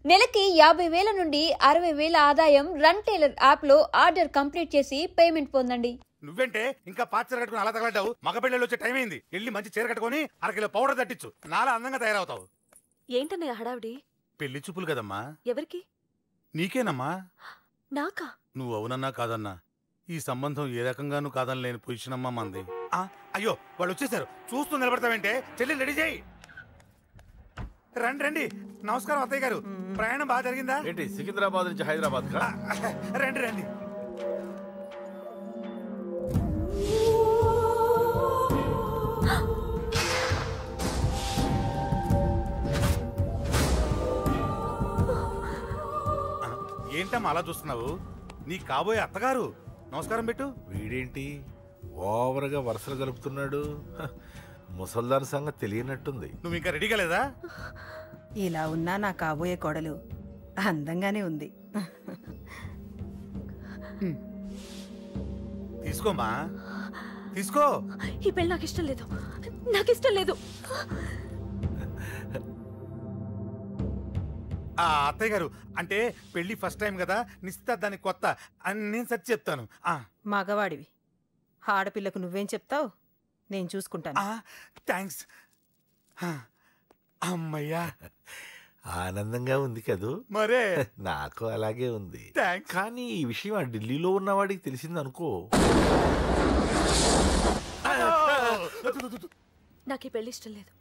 నెలకి 50,000 నుండి 60,000 ఆదాయం రన్ టైలర్ యాప్ లో ఆర్డర్ కంప్లీట్ చేసి పేమెంట్ పొందండి. నువ్వేంటే ఇంకా పాత చీర కట్టుకుని అలా తగలడ్డావు? మగ పెళ్ళిళ్ళు వచ్చే టైం అయింది. వెళ్ళి మంచి చీర కట్టుకుని అరకిలో పౌడర్ తట్టించు. నాలా అందంగా తయారవుతావు. ఏంటన్నయ్య హడావిడి? పెళ్లి చూపులు కదమ్మా. ఎవరికి? నీకేనమ్మా. నాకా? నువ్వు అవునన్నా కాదన్నా ఈ సంబంధం ఏ రకంగానూ కాదని లేని పొజిషన్ అమ్మా మంది. అయ్యో వాళ్ళు వచ్చేసారు. చూస్తూ నిలబడతావేంటే? చెల్లి రెడీ చేయి. రండి రండి. నమస్కారం అత్తయ్య గారు. ప్రయాణం బాగా జరిగిందా? ఏంటి సికింద్రాబాద్ నుంచి హైదరాబాద్? రండి రండి. ఏంటమ్మా అలా చూస్తున్నావు? నీ కాబోయే అత్తగారు. నమస్కారం పెట్టు. వీడేంటి ఓవర్గా వరుసలు కలుపుతున్నాడు? ముసల్దాన్ సంగతి తెలియనట్టుంది. నువ్వు ఇంకా రెడీగా లేదా? ఇలా ఉన్నా నా కాబోయే కోడలు అందంగానే ఉంది. తీసుకోమా, తీసుకో. ఈ పెళ్ళి నాకు ఇష్టం లేదు, నాకు ఇష్టం లేదు. అత్తయ్య గారు అంటే పెళ్లి ఫస్ట్ టైం కదా, నిశ్చితార్థానికి కొత్త అని నేను సరి చెప్తాను. మగవాడివి, ఆడపిల్లకు నువ్వేం చెప్తావు? నేను చూసుకుంటాను. థ్యాంక్స్. అమ్మయ్యా, ఆనందంగా ఉంది కదూ? మరే నాకు అలాగే ఉంది. కానీ ఈ విషయం ఆ ఢిల్లీలో ఉన్నవాడికి తెలిసింది అనుకో. నాకు ఈ పెళ్లి ఇష్టం లేదు.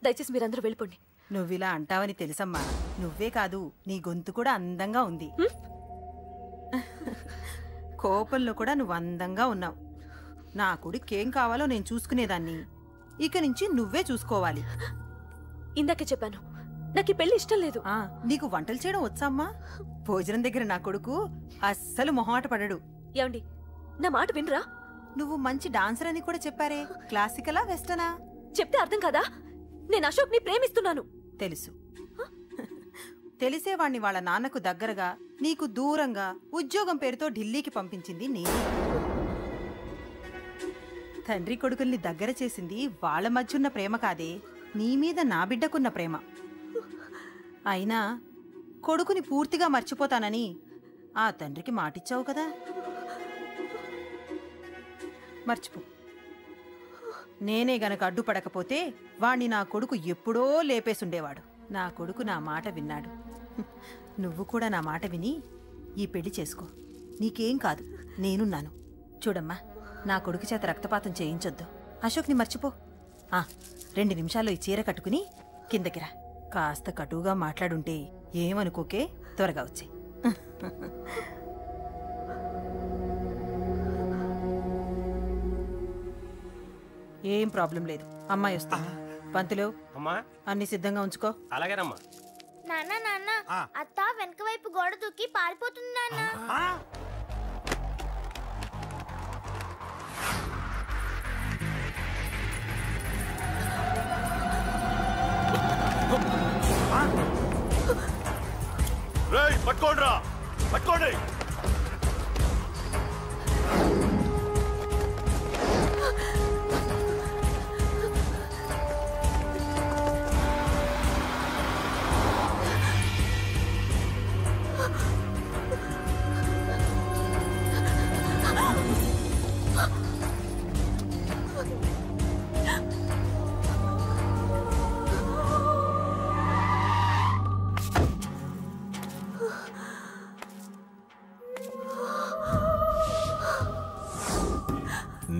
దయచేసి మీరందరూ వెళ్ళిపోండి. నువ్విలా అంటావని తెలుసమ్మా. నువ్వే కాదు, నీ గొంతు కూడా అందంగా ఉంది. కోపంలో కూడా నువ్వు అందంగా ఉన్నావు. నా కొడుకేం కావాలో నేను చూసుకునేదాన్ని. ఇక నుంచి నువ్వే చూసుకోవాలి. ఇందాకే చెప్పాను, నాకు ఈ పెళ్లి ఇష్టం లేదు. నీకు వంటలు చేయడం వచ్చామ్మా? భోజనం దగ్గర నా కొడుకు అస్సలు మొహమాట పడడు. ఏమండి, నా మాట వినరా? నువ్వు మంచి డాన్సర్ అని కూడా చెప్పారే. క్లాసికలా వెస్టర్నా? చెప్తే అర్థం కాదా? నేను అశోక్ ని ప్రేమిస్తున్నాను. తెలుసు. తెలిసేవాణ్ణి వాళ్ళ నాన్నకు దగ్గరగా, నీకు దూరంగా ఉద్యోగం పేరుతో ఢిల్లీకి పంపించింది నేను. తండ్రి కొడుకుల్ని దగ్గర చేసింది వాళ్ళ మధ్యున్న ప్రేమ కాదే, నీ మీద నా బిడ్డకున్న ప్రేమ. అయినా కొడుకుని పూర్తిగా మర్చిపోతానని ఆ తండ్రికి మాటిచ్చావు కదా. మర్చిపో. నేనే గనక అడ్డుపడకపోతే వాణ్ణి నా కొడుకు ఎప్పుడో లేపేసుండేవాడు. నా కొడుకు నా మాట విన్నాడు. నువ్వు కూడా నా మాట విని ఈ పెళ్లి చేసుకో. నీకేం కాదు, నేనున్నాను. చూడమ్మా, నా కొడుకు చేత రక్తపాతం చేయించొద్దు. అశోక్ని మర్చిపో. 2 నిమిషాల్లో ఈ చీర కట్టుకుని కిందకిరా. కాస్త కటువుగా మాట్లాడుంటే ఏమనుకోకే, త్వరగా వచ్చే. ఏం ప్రాబ్లం లేదు. అమ్మాయి వస్తా. పంతులు, అన్ని సిద్ధంగా ఉంచుకో. అలాగేనమ్మా. నాన్న నాన్న, అత్త వెనక వైపు గోడ దూకి పారిపోతుంది నాన్న. పట్టుకోండి రా, పట్టుకోండి.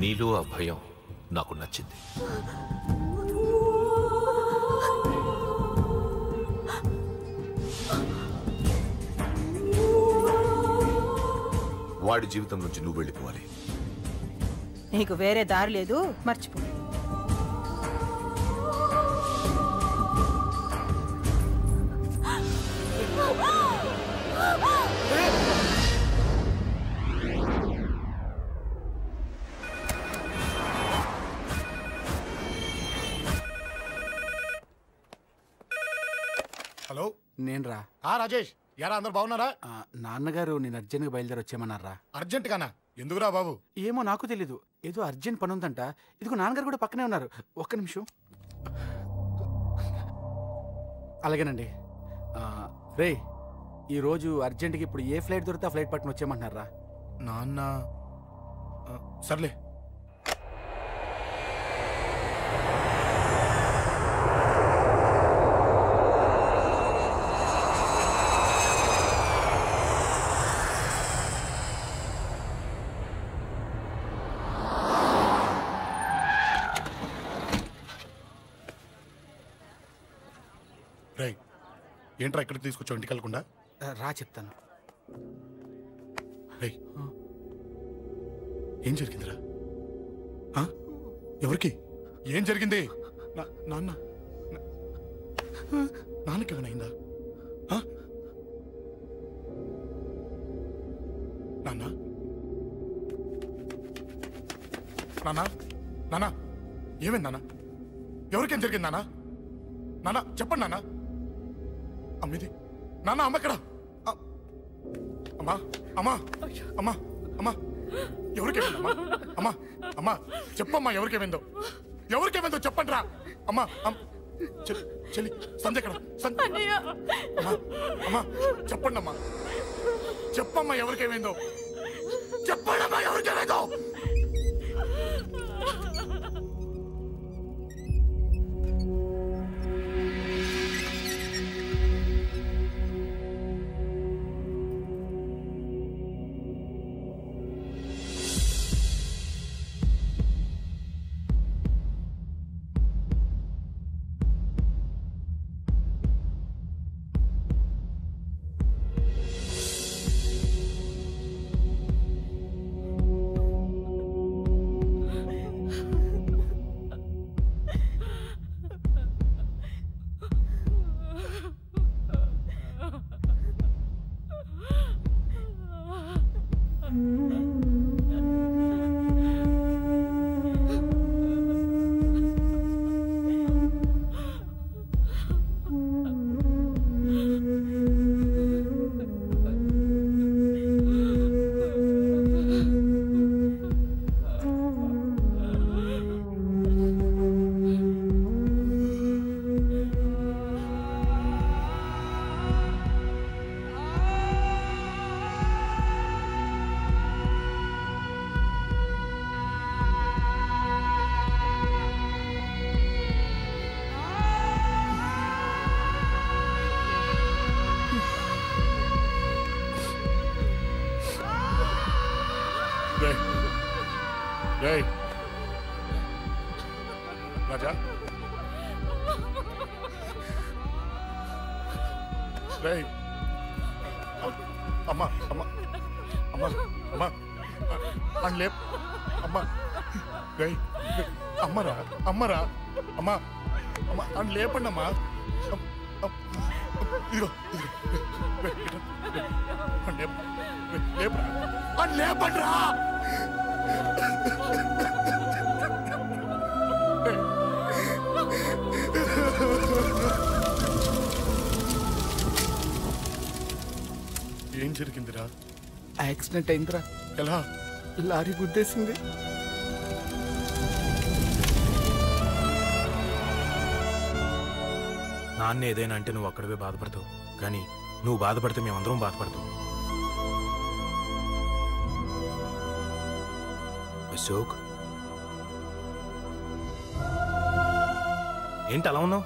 నీలో ఆ భయం నాకు నచ్చింది. వాడి జీవితం నుంచి నువ్వు వెళ్ళిపోవాలి. నీకు వేరే దారి లేదు, మర్చిపో. హలో, నేను రా. రాజేష్, యారా అందరు బాగున్నారా? నాన్నగారు నేను అర్జెంట్గా బయలుదేరి వచ్చేయమన్నారా. అర్జెంట్ గానా? ఎందుకురా బాబు? ఏమో నాకు తెలీదు, ఏదో అర్జెంట్ పని ఉందంట. ఇదిగో నాన్నగారు కూడా పక్కనే ఉన్నారు. ఒక్క నిమిషం. అలాగేనండి. రే ఈ రోజు అర్జెంట్కి ఇప్పుడు ఏ ఫ్లైట్ దొరికితే ఆ ఫ్లైట్ పట్టుకుని వచ్చేయమంటున్నారా? నాన్న సర్లే. రై ఏంట్రా ఇక్కడికి తీసుకొచ్చావు ఇంటికి వెళ్ళకుండా? రా చెప్తాను. రై ఏం జరిగిందిరా? ఎవరికి ఏం జరిగింది? నాన్నకి ఏమైనా నాన్న నాన్న నాన్న ఏమైంది నాన్న? ఎవరికేం జరిగింది నాన్న? నాన్న చెప్పండి నాన్న. అమ్మిది నాన్న అమ్మ ఎక్కడ? అమ్మా అమ్మా అమ్మా అమ్మా ఎవరికేమైందమ్మా? అమ్మా అమ్మా చెప్పమ్మా ఎవరికేమైందో చెప్పండి రా. అమ్మా చెల్లి సంధ్య ఎక్కడ? అమ్మా అమ్మా చెప్పండి అమ్మా. చెప్పమ్మా ఎవరికేమైందో చెప్పండి అమ్మా ఎవరికేమైందో. రాజా అమ్మా అమ్మా అమ్మా అమ్మా అని లేప్ అమ్మా అమ్మరా అమ్మరా అమ్మా అమ్మా అని లేపండి అమ్మా. ఇదిగో లేపరా అని లేపండి రా. ఏం జరిగిందిరా? యాక్సిడెంట్ అయిందిరా. ఎలా? లారీ గుద్దేసింది. నాన్న ఏదైనా అంటే నువ్వు అక్కడవే బాధపడతావు, కానీ నువ్వు బాధపడితే మేమందరం బాధపడతాం. అశోక్ ఏంటి అలా ఉన్నావు?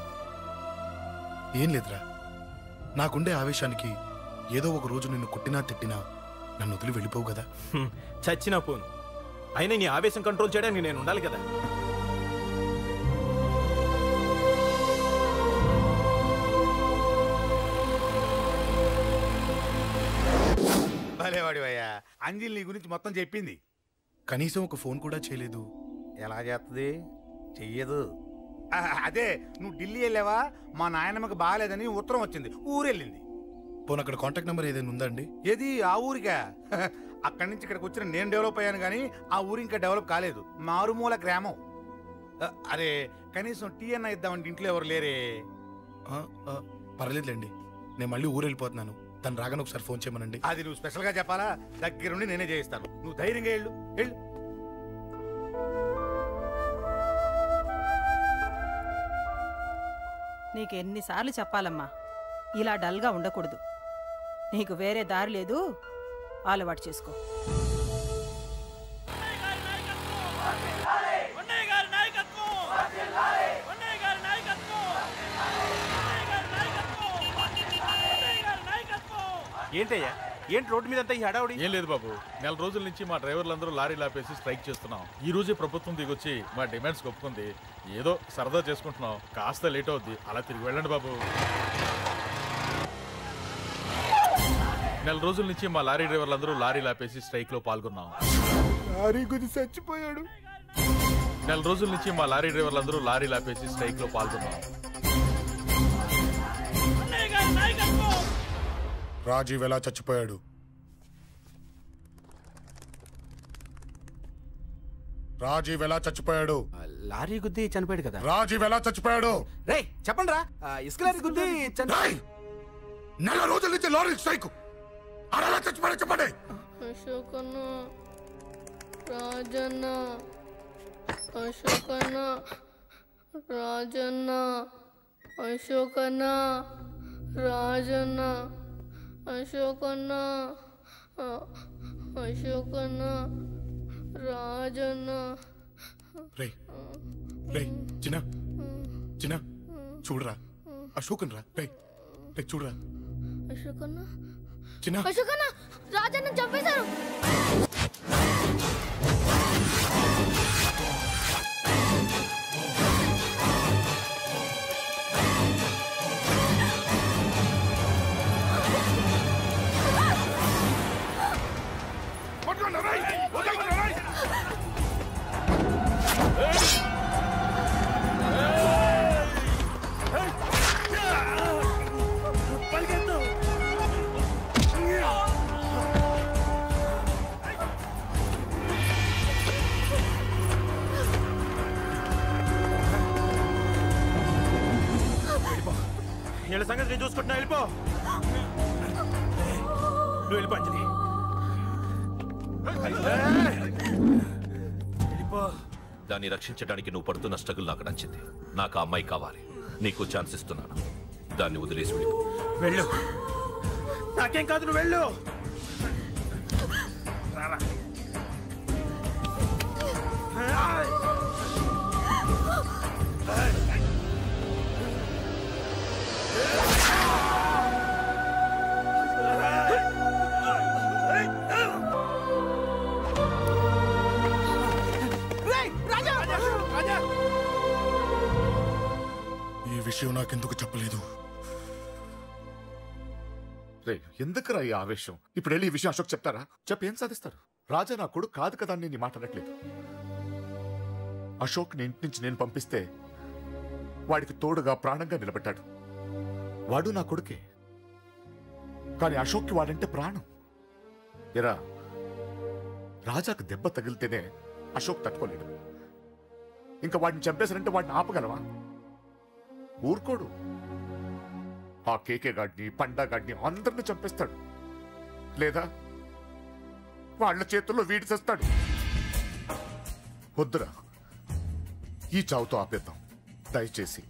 ఏం లేదురా, నాకుండే ఆవేశానికి ఏదో ఒక రోజు నిన్ను కొట్టినా తిట్టినా నన్ను వదిలి వెళ్ళిపోవు కదా. చచ్చినా పోను, అయినా నీ ఆవేశం కంట్రోల్ చేయడానికి నేను ఉండాలి కదా. భలేవాడివయ్యా, అంజలి నీ గురించి మొత్తం చెప్పింది. కనీసం ఒక ఫోన్ కూడా చేయలేదు. ఎలా చేస్తుంది? చెయ్యదు. అదే నువ్వు ఢిల్లీ వెళ్ళావా, మా నాయనమ్మకి బాగాలేదని ఉత్తరం వచ్చింది, ఊరెళ్ళింది. పోనీ అక్కడ కాంటాక్ట్ నెంబర్ ఏదైనా ఉందా అండి? ఏది? ఆ ఊరికా? అక్కడి నుంచి ఇక్కడికి వచ్చిన నేను డెవలప్ అయ్యాను కానీ ఆ ఊరు ఇంకా డెవలప్ కాలేదు, మారుమూల గ్రామం. అరే కనీసం టీ అన్న ఇద్దామంటే ఇంట్లో ఎవరు లేరే. పర్లేదులేండి, నేను మళ్ళీ ఊరు వెళ్ళిపోతున్నాను. తను రాగానే ఒకసారి ఫోన్ చేయమనండి. అది నువ్వు స్పెషల్గా చెప్పాలా? దగ్గరుండి నేనే చేయిస్తాను, నువ్వు ధైర్యంగా వెళ్ళు. వెళ్ళు. నీకెన్నిసార్లు చెప్పాలమ్మా, ఇలా డల్గా ఉండకూడదు. నీకు వేరే దారి లేదు, అలవాటు చేసుకో. ఏంటయ్యా, ఏంటి రోడ్డు మీద అంతా ఈ హడావుడి? ఏం లేదు బాబు, నెల రోజుల నుంచి మా డ్రైవర్లందరూ లారీ లాపేసి స్ట్రైక్ చేస్తున్నాం. ఈ రోజే ప్రభుత్వం దిగొచ్చి మా డిమాండ్స్ ఒప్పుకుంది. ఏదో సరదా చేసుకుంటున్నాం, కాస్త లేట్ అవుద్ది, అలా తిరిగి వెళ్ళండి బాబు. నెల రోజుల నుంచి మా లారీ డ్రైవర్లందరూ లారీ లాపేసి స్ట్రైక్ లో పాల్గొన్నాం. లారీ గురించి చచ్చిపోయాడు. నెల రోజుల నుంచి మా లారీ డ్రైవర్లందరూ లారీ లాపేసి స్ట్రైక్ లో పాల్గొన్నాం. రాజీవ్ ఎలా చచ్చిపోయాడు? రాజీవ్ ఎలా చచ్చిపోయాడు? లారీ గుద్ది చనిపోయాడు కదా. రాజీవ్ ఎలా చచ్చిపోయాడు? రే చెప్పండి రా, ఇసుక లారీ గుద్ది నెల రోజుల నుంచి లారీ స్ట్రైక్, అలా చచ్చిపోయాడు చెప్పండి. అశోకన్న, రాజన్న, అశోకన్న, రాజన్న, అశోకన్న, రాజన్న, అశోకన్న, అశోకన్న, రాజన్న. రే రే చిన్న చిన్న చూడరా, అశోకన్ రా. రే రే చూడరా, అశోకన్న, చిన్న అశోకన్న, రాజన్న చంపేశారు. వీళ్ళ సంగతి నేను చూసుకుంటున్నా, వెళ్ళిపో. నువ్వు వెళ్ళిపో అంజలి. దాన్ని రక్షించడానికి నువ్వు పడుతున్న స్ట్రగుల్ నాకు నచ్చింది. నాకు ఆ అమ్మాయి కావాలి. నీకు ఛాన్స్ ఇస్తున్నాను, దాన్ని వదిలేసి వెళ్ళిపో. వెళ్ళు, నాకేం కాదు, నువ్వు వెళ్ళు. ఈ విషయం నాకెందుకు చెప్పలేదు? రే ఎందుకురా ఈ ఆవేశం? ఇప్పుడు వెళ్ళి ఈ విషయం అశోక్ చెప్తారా? చెప్పి ఏం సాధిస్తారు? రాజా నా కొడుకు కాదు కదా అని నీ మాట అనట్లేదు. అశోక్ ని ఇంటి నుంచి నేను పంపిస్తే వాడికి తోడుగా ప్రాణంగా నిలబెట్టాడు. వాడు నా కొడుకే, కానీ అశోక్కి వాడంటే ప్రాణం. ఎరా, రాజాకు దెబ్బ తగిలితేనే అశోక్ తట్టుకోలేడు. ఇంకా వాడిని చంపేశారంటే వాడిని ఆపగలవా? ఊరుకోడు. ఆ కేకే గాడిని, పండా గాడిని అందరిని చంపేస్తాడు, లేదా వాళ్ళ చేతుల్లో వీడి చేస్తాడు. వద్దురా, ఈ చావుతో ఆపేద్దాం. దయచేసి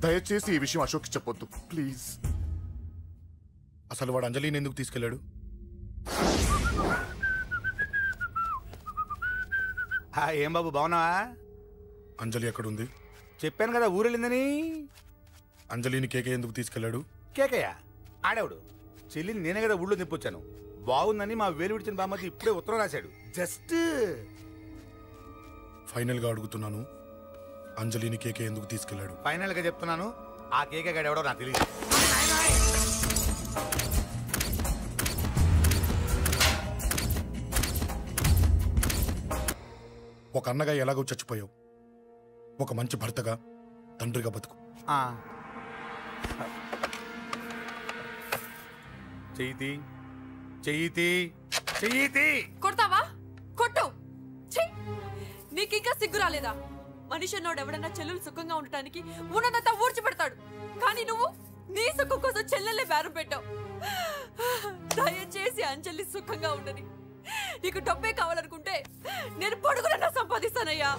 దయచేసి ఈ విషయం అశోక్కి చెప్పొద్దు ప్లీజ్. అసలు వాడు అంజలిని ఎందుకు తీసుకెళ్లాడు? ఏం బాబు బాగున్నావా? అంజలి ఎక్కడుంది? చెప్పాను కదా ఊరెళ్ళిందని. అంజలిని కేకే ఎందుకు తీసుకెళ్లాడు? కేకయ్య ఆడేవుడు. చెల్లిని నేనే కదా ఊళ్ళో నిప్పొచ్చాను. బాగుందని మా వేలు విడిచిన బామ్మది ఇప్పుడే ఉత్తరం రాశాడు. జస్ట్ ఫైనల్ గా అడుగుతున్నాను, అంజలిని కేకే ఎందుకు తీసుకెళ్లాడు? ఫైనల్ గా చెప్తున్నాను, ఆ కేకే గాడు ఎవడో నాకు తెలియదు. ఒక అన్నగా ఎలాగో చచ్చిపోయావు, ఒక మంచి భర్తగా, తండ్రిగా బతుకు. చెయ్యితి చెయ్యితి చెయ్యితి. కొడతావా? కొట్టు. నీకింకా సిగ్గు రాలేదా? మనిషి అన్నోడు ఎవడన్నా చెల్లెలు సుఖంగా ఉండటానికి ఉన్నదంతా ఊడ్చిపెడతాడు, కానీ నువ్వు నీ సుఖం కోసం చెల్లెల్లే బేరం పెట్టావు. దయచేసి అంజలి సుఖంగా ఉండని. నీకు డబ్బే కావాలనుకుంటే నేను పొడుగులన్నా సంపాదిస్తానయ్యా.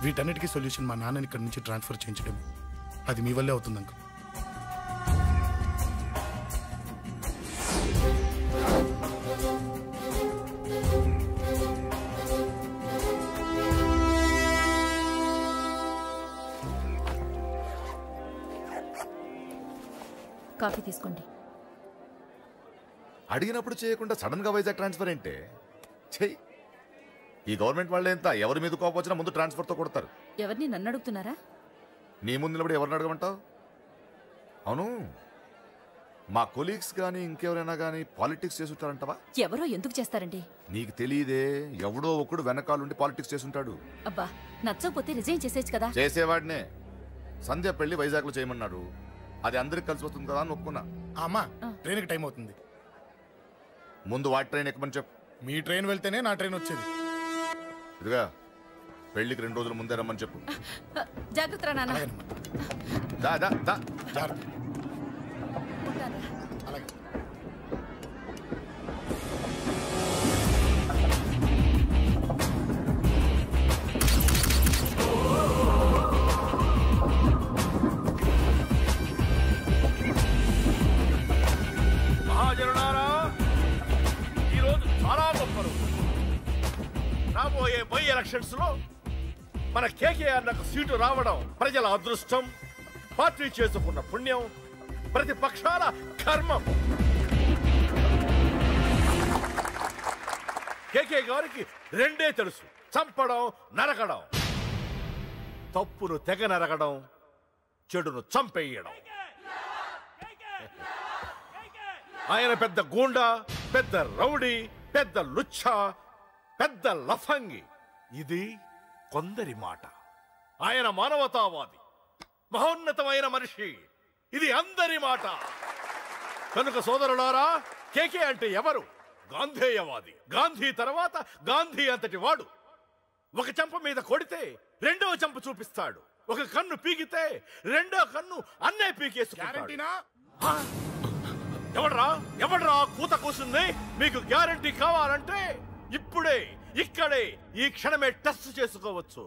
వీటన్నిటికీ సొల్యూషన్ మా నాన్నని ఇక్కడి నుంచి ట్రాన్స్ఫర్ చేయించడం. అది మీ వల్లే అవుతుంది అంకుల్. కాఫీ తీసుకోండి. అడిగినప్పుడు చేయకుండా సడన్ గా వైజాగ్ ట్రాన్స్ఫర్ ఏంటే? చెయ్యి. ఈ గవర్నమెంట్ వాళ్ళే ఎంత ఎవరి మీద కోపం వచ్చినా ముందు ట్రాన్స్ఫర్తో కొడతారు. ఎవరిని నన్ను అడుగుతున్నారా? నీ ముందు నిలబడి ఎవరిని అడగమంటావు? అవును, మా కొలీగ్స్ కానీ ఇంకెవరైనా కానీ పాలిటిక్స్ చేస్తుంటారంటవా? ఎవరో ఎందుకు చేస్తారండి? నీకు తెలియదే, ఎవడో ఒకడు వెనకాలండి పాలిటిక్స్ చేస్తుంటాడు. అబ్బా, నచ్చకపోతే రిజైన్ చేసేయచ్చు కదా. చేసేవాడినే. సంధ్య పెళ్లి వైజాగ్లో చేయమన్నాడు. అది అందరికి కలిసి వస్తుంది కదా అని ఒప్పుకున్నా. అమ్మా, ట్రైన్కి టైం అవుతుంది. ముందు వాటి ట్రైన్ ఎక్కమని చెప్పు. మీ ట్రైన్ వెళ్తేనే నా ట్రైన్ వచ్చేది. ఇదిగా పెళ్లికి 2 రోజుల ముందే రమ్మని చెప్పు. జాగ్రత్త నాన్న. మహాజనులారా, ఈరోజు చాలా గొప్ప రోజు. రాబోయే బై ఎలక్షన్స్ లో మన కేకేఆర్ నాకు సీటు రావడం ప్రజల అదృష్టం, పార్టీ చేసుకున్న పుణ్యం, ప్రతిపక్షాల కర్మం. కేకే గారికి రెండే తెలుసు: చంపడం, నరకడం. తప్పును తెగ నరకడం, చెడును చంపేయడం. ఆయన పెద్ద గూండా, పెద్ద రౌడీ, పెద్ద లుచ్చ, పెద్ద లఫంగి. ఇది కొందరి మాట. ఆయన మానవతావాది, మహోన్నతమైన మనిషి. ఇది అందరి మాట. కనుక సోదరులారా, కేకే అంటే ఎవరు? గాంధేయవాది. గాంధీ తర్వాత గాంధీ అంతటి వాడు. ఒక చెంప మీద కొడితే రెండవ చెంప చూపిస్తాడు. ఒక కన్ను పీకితే రెండో కన్ను అన్నే పీకేసుకుంటాడు. ఎవడ్రా కూత కూసింది? మీకు గ్యారంటీ కావాలంటే ఇప్పుడే, ఇక్కడే, ఈ క్షణమే టెస్ట్ చేసుకోవచ్చు.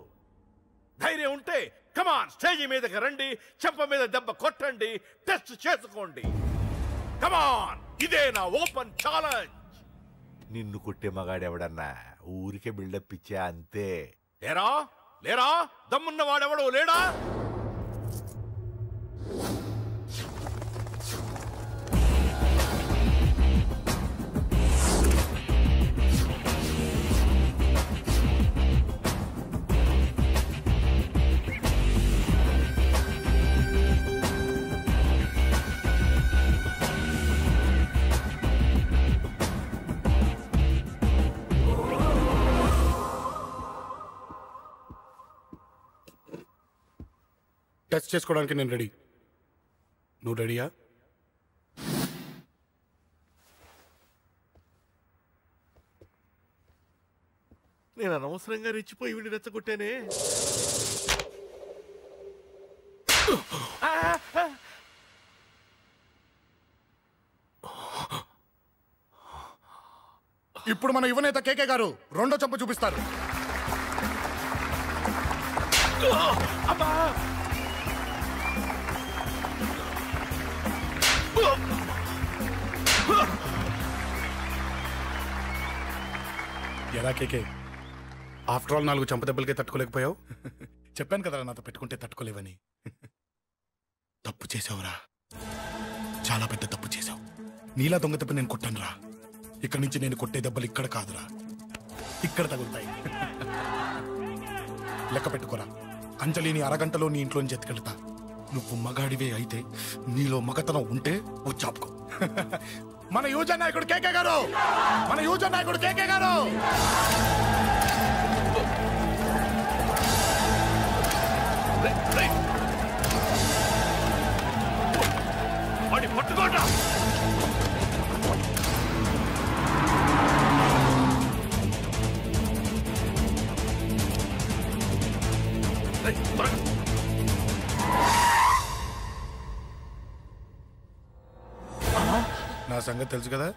ధైర్యం ఉంటే కమాన్, స్టేజీ మీదకి రండి, చెంప మీద దెబ్బ కొట్టండి, టెస్ట్ చేసుకోండి. కమాన్, ఇదే నా ఓపెన్ ఛాలెంజ్. నిన్ను కొట్టే మగాడెవడన్నా ఊరికే బిల్డప్ ఇచ్చా అంతే. లేరా దమ్మున్న వాడెవడో లేడా? టెస్ట్ చేసుకోవడానికి నేను రెడీ. నువ్వు రెడీయా? నేను అనవసరంగా రెచ్చిపోయి వీడిని రెచ్చగొట్టానే. ఇప్పుడు మన యువనేత కేకే గారు రెండో చెంప చూపిస్తారు. ఎలా కేకే, ఆఫ్టర్ ఆల్ 4 చెంప దెబ్బలకే తట్టుకోలేకపోయావు? చెప్పాను కదా నాతో పెట్టుకుంటే తట్టుకోలేవని. తప్పు చేసావురా, చాలా పెద్ద తప్పు చేసావు. నీలా దొంగ దెబ్బ నేను కొట్టాను రా. ఇక్కడి నుంచి నేను కొట్టే దెబ్బలు ఇక్కడ కాదురా, ఇక్కడ తగులుతాయి. లెక్క పెట్టుకోరా. అంజలిని అరగంటలో నీ ఇంట్లోంచి ఎత్తుకెళ్తా. నువ్వు మగాడివే అయితే, నీలో మగతనం ఉంటే వచ్చాపుకో. మన యువజన నాయకుడు కేకే గారు, మన యువజన నాయకుడు కేకే గారు. పట్టుకోండి. నా సంగతి తెలుసు కదా.